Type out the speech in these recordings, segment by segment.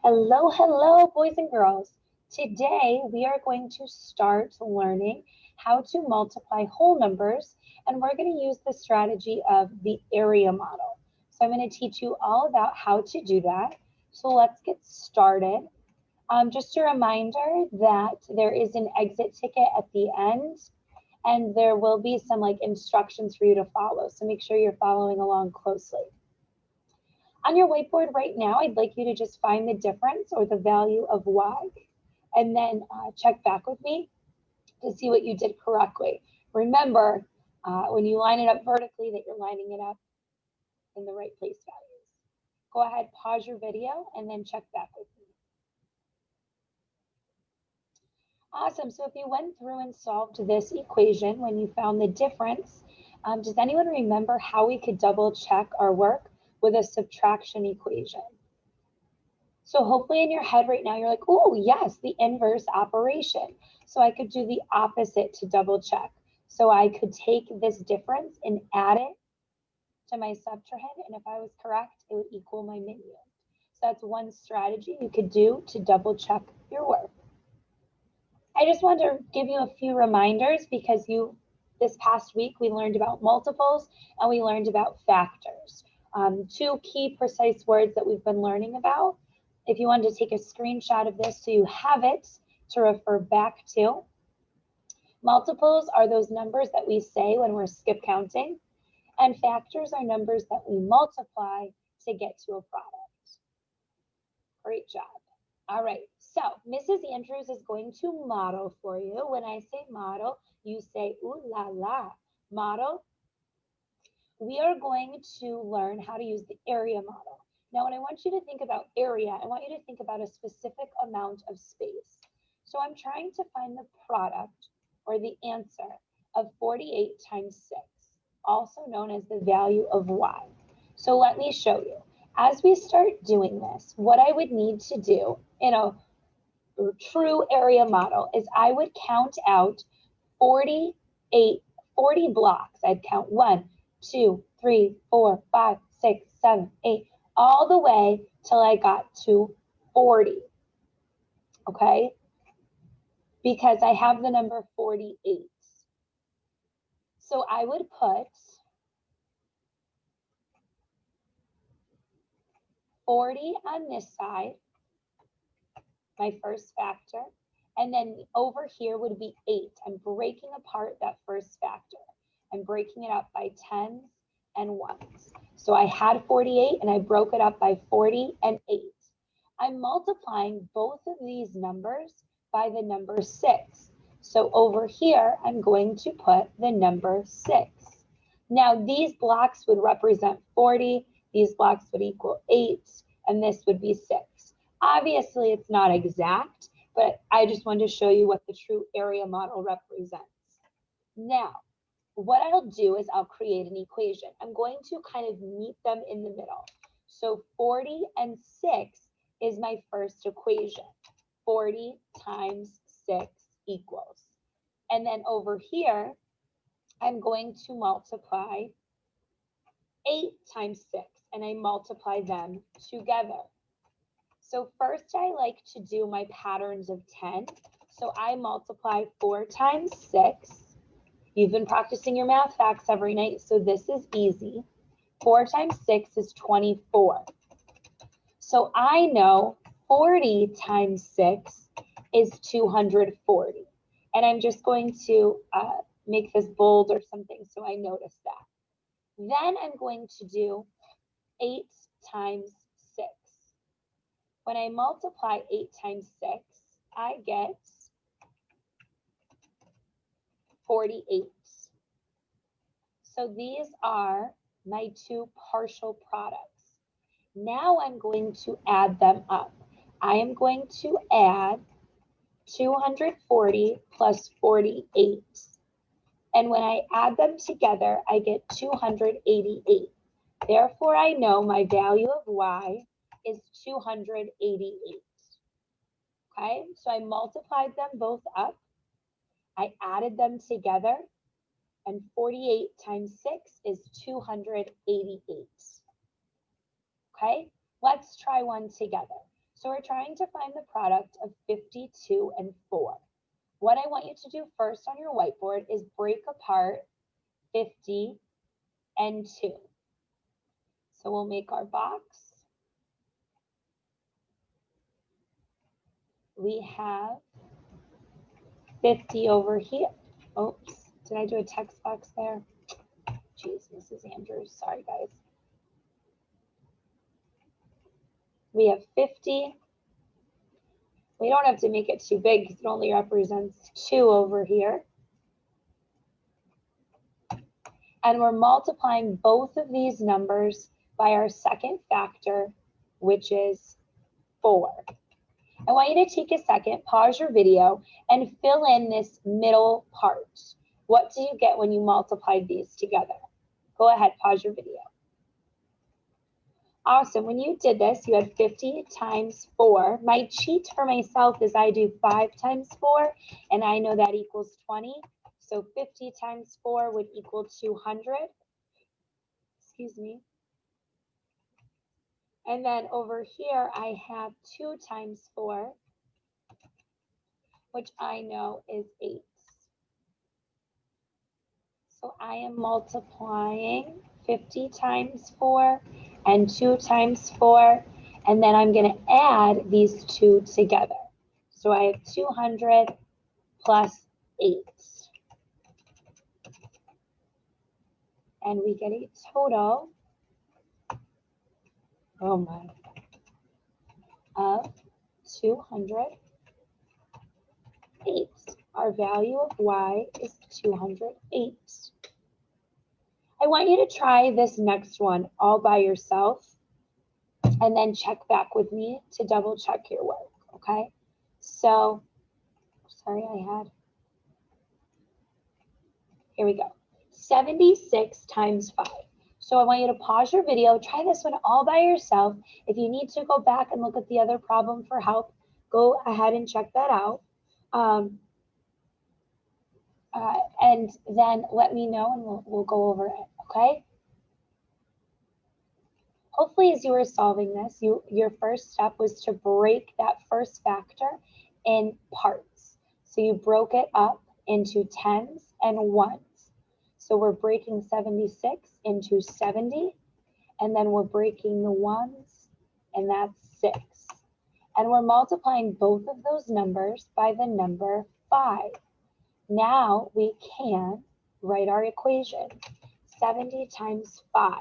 Hello, hello, boys and girls. Today we are going to start learning how to multiply whole numbers, and we're going to use the strategy of the area model. So I'm going to teach you all about how to do that. So let's get started. Just a reminder that there is an exit ticket at the end, and there will be some instructions for you to follow. So make sure you're following along closely. On your whiteboard right now, I'd like you to just find the difference or the value of y, and then check back with me to see what you did correctly. Remember, when you line it up vertically, that you're lining it up in the right place values. Go ahead, pause your video, and then check back with me. Awesome. So if you went through and solved this equation when you found the difference, does anyone remember how we could double check our work with a subtraction equation? So hopefully in your head right now, you're like, oh yes, the inverse operation. So I could do the opposite to double check. So I could take this difference and add it to my subtrahend. And if I was correct, it would equal my minuend. So that's one strategy you could do to double check your work. I just want to give you a few reminders because this past week we learned about multiples and we learned about factors. Two key precise words that we've been learning about. If you wanted to take a screenshot of this so you have it to refer back to. Multiples are those numbers that we say when we're skip counting, and factors are numbers that we multiply to get to a product. Great job. All right, so Mrs. Andrews is going to model for you. When I say model, you say, ooh la la, model. We are going to learn how to use the area model. Now, when I want you to think about area, I want you to think about a specific amount of space. So I'm trying to find the product or the answer of 48 times 6, also known as the value of y. So let me show you. As we start doing this, what I would need to do in a true area model is I would count out 40 blocks. I'd count 1, 2, 3, 4, 5, 6, 7, 8, all the way till I got to 40. Okay? Because I have the number 48. So I would put 40 on this side, my first factor, and then over here would be 8. I'm breaking apart that first factor. I'm breaking it up by 10s and 1s. So I had 48 and I broke it up by 40 and 8. I'm multiplying both of these numbers by the number 6. So over here, I'm going to put the number 6. Now these blocks would represent 40, these blocks would equal 8, and this would be 6. Obviously, it's not exact, but I just wanted to show you what the true area model represents. Now, what I'll do is I'll create an equation. I'm going to kind of meet them in the middle. So 40 and 6 is my first equation. 40 times 6 equals. And then over here, I'm going to multiply 8 times 6, and I multiply them together. So first I like to do my patterns of 10. So I multiply 4 times 6. You've been practicing your math facts every night, so this is easy. 4 times 6 is 24. So I know 40 times 6 is 240. And I'm just going to make this bold or something so I notice that. Then I'm going to do 8 times 6. When I multiply 8 times 6, I get 48. So these are my two partial products. Now I'm going to add them up. I am going to add 240 plus 48. And when I add them together, I get 288. Therefore, I know my value of y is 288. Okay, so I multiplied them both up. I added them together, and 48 times 6 is 288. Okay, let's try one together. So we're trying to find the product of 52 and 4. What I want you to do first on your whiteboard is break apart 50 and 2. So we'll make our box. We have 50 over here. Oops, did I do a text box there? Jeez, Mrs. Andrews, sorry guys. We have 50. We don't have to make it too big because it only represents 2 over here. And we're multiplying both of these numbers by our second factor, which is 4. I want you to take a second, pause your video, and fill in this middle part. What do you get when you multiplied these together? Go ahead, pause your video. Awesome. When you did this, you had 50 times 4. My cheat for myself is I do 5 times 4, and I know that equals 20. So 50 times 4 would equal 200. Excuse me. And then over here, I have 2 times 4, which I know is 8. So I am multiplying 50 times 4 and 2 times 4, and then I'm going to add these two together. So I have 200 plus 8. And we get a total, oh my, of 208. Our value of y is 208. I want you to try this next one all by yourself and then check back with me to double check your work, okay? So, sorry here we go. 76 times 5. So I want you to pause your video, try this one all by yourself. If you need to go back and look at the other problem for help, go ahead and check that out. And then let me know and we'll go over it, okay? Hopefully as you were solving this, your first step was to break that first factor in parts. So you broke it up into tens and ones. So we're breaking 76 into 70, and then we're breaking the ones, and that's 6. And we're multiplying both of those numbers by the number 5. Now we can write our equation, 70 times 5.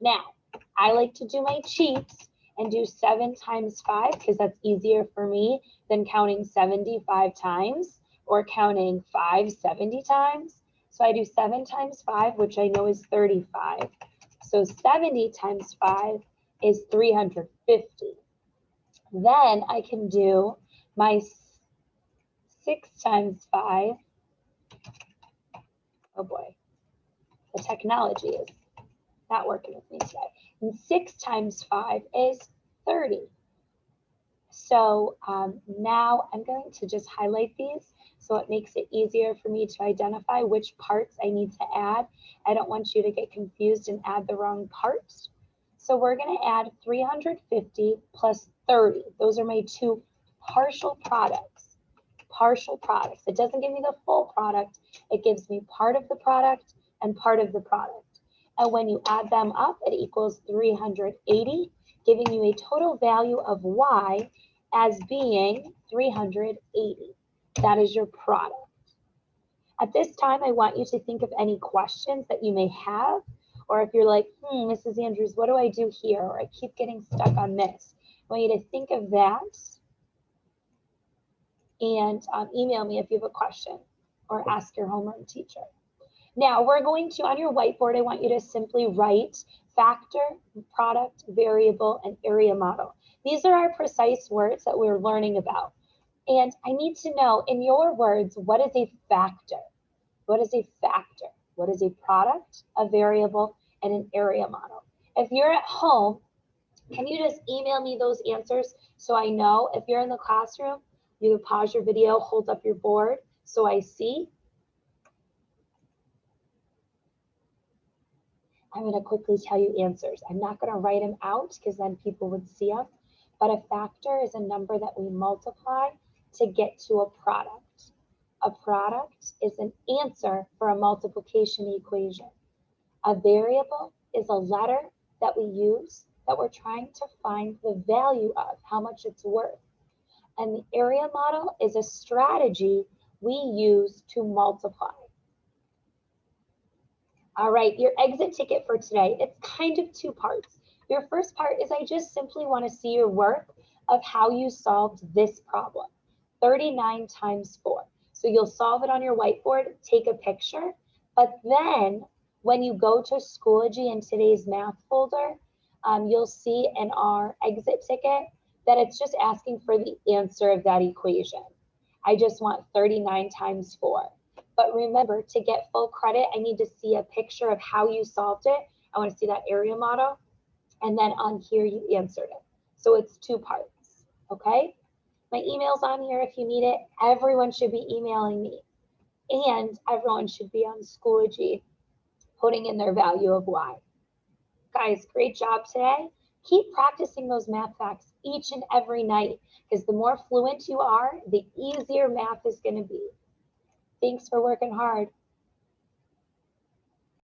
Now, I like to do my cheats and do 7 times 5 because that's easier for me than counting 75 times or counting 5 70 times. So I do 7 times 5, which I know is 35. So 70 times 5 is 350. Then I can do my 6 times 5. Oh boy, the technology is not working with me today. And 6 times 5 is 30. So now I'm going to just highlight these so it makes it easier for me to identify which parts I need to add. I don't want you to get confused and add the wrong parts. So we're going to add 350 plus 30. Those are my two partial products. Partial products. It doesn't give me the full product. It gives me part of the product and part of the product. And when you add them up, it equals 380, giving you a total value of y as being 380. That is your product. At this time, I want you to think of any questions that you may have, or if you're like, Mrs. Andrews, what do I do here? Or I keep getting stuck on this. I want you to think of that and email me if you have a question or ask your homeroom teacher. Now we're going to, on your whiteboard, I want you to simply write factor, product, variable, and area model. These are our precise words that we're learning about. And I need to know, in your words, what is a factor? What is a factor? What is a product, a variable, and an area model? If you're at home, can you just email me those answers so I know? If you're in the classroom, you can pause your video, hold up your board so I see. I'm going to quickly tell you answers. I'm not going to write them out because then people would see them, but a factor is a number that we multiply to get to a product. A product is an answer for a multiplication equation. A variable is a letter that we use that we're trying to find the value of, how much it's worth. And the area model is a strategy we use to multiply. All right, your exit ticket for today, it's kind of two parts. Your first part is I just simply want to see your work of how you solved this problem, 39 times 4. So you'll solve it on your whiteboard, take a picture, but then when you go to Schoology in today's math folder, you'll see in our exit ticket that it's just asking for the answer of that equation. I just want 39 times 4. But remember, to get full credit, I need to see a picture of how you solved it. I want to see that area model. And then on here, you answered it. So it's two parts, okay? My email's on here if you need it. Everyone should be emailing me. And everyone should be on Schoology putting in their value of y. Guys, great job today. Keep practicing those math facts each and every night, because the more fluent you are, the easier math is going to be. Thanks for working hard.